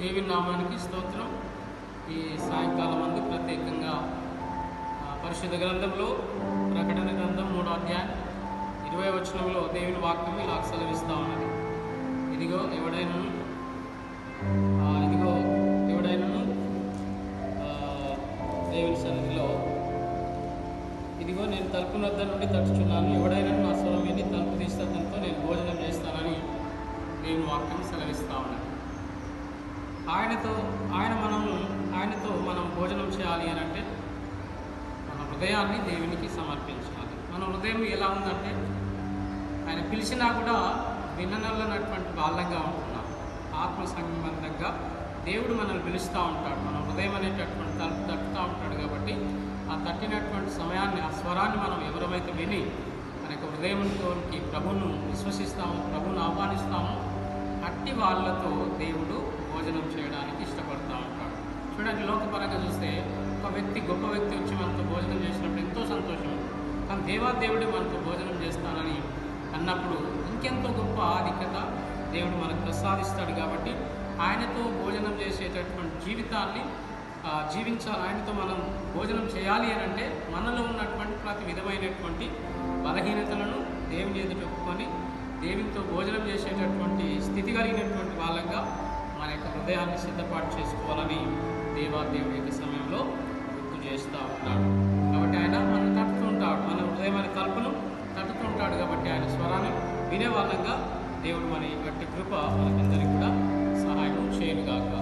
దేవుని నామానికి స్తోత్రం. ఈ సాయంకాలం అందు ప్రత్యేకంగా పరిశుద్ధ గ్రంథంలో ప్రకటన గ్రంథం 3వ అధ్యాయం 20వ వచనంలో దేవుని వాక్యం ఇలా సెలవిస్తూ ఉన్నది. ఇదిగో ఎవడైనను దేవుని సన్నిధిలో ఇదిగో నేను తలుపు వద్ద నుండి తట్టుచున్నాను, ఎవడైనా నా స్వరం విని తలుపు తీస్తే అతనితో నేను భోజనం చేస్తానని దేవుని వాక్యం సెలవిస్తూ ఉన్నది. ఆయనతో మనం భోజనం చేయాలి అని అంటే మన హృదయాన్ని దేవునికి సమర్పించాలి. మన హృదయం ఎలా ఉందంటే ఆయన పిలిచినా కూడా విననల్లనటువంటి వాళ్ళంగా ఉంటున్నాం. ఆత్మ సంబంధంగా దేవుడు మనల్ని పిలుస్తూ ఉంటాడు. మన హృదయం అనేటటువంటి తలుపు తట్టుతూ ఉంటాడు. కాబట్టి ఆ తట్టినటువంటి సమయాన్ని, ఆ స్వరాన్ని మనం ఎవరైతే విని మన యొక్క హృదయంతోకి ప్రభువును విశ్వసిస్తాము, ప్రభువును ఆహ్వానిస్తాము, అట్టి వాళ్ళతో దేవుడు భోజనం చేయడానికి ఇష్టపడుతూ ఉంటాడు. చూడండి, లోకపరంగా చూస్తే ఒక వ్యక్తి, గొప్ప వ్యక్తి వచ్చి మనతో భోజనం చేసినప్పుడు ఎంతో సంతోషం. కానీ దేవాదేవుడు మనతో భోజనం చేస్తానని అన్నప్పుడు ఇంకెంతో గొప్ప ఆధిక్యత దేవుడు మనకు ప్రసాదిస్తాడు. కాబట్టి ఆయనతో భోజనం చేసేటటువంటి జీవితాన్ని జీవించాలి. ఆయనతో మనం భోజనం చేయాలి అని అంటే మనలో ఉన్నటువంటి ప్రతి విధమైనటువంటి బలహీనతలను దేవుని ఎదుట ఒప్పుకొని దేవునితో భోజనం చేసేటటువంటి స్థితి కలిగినటువంటి వాళ్ళంగా మన యొక్క హృదయాన్ని సిద్ధపాటు చేసుకోవాలని దేవాదేవుడి యొక్క సమయంలో గుర్తు చేస్తూ ఉంటాడు. కాబట్టి ఆయన మనం తట్టుతుంటాడు, మన హృదయమైన తలుపును తట్టుతుంటాడు. కాబట్టి ఆయన స్వరాన్ని వినే వాళ్ళంగా దేవుడు మన గట్టి కృప మనకందరికీ కూడా సహాయం చేయనుగాక.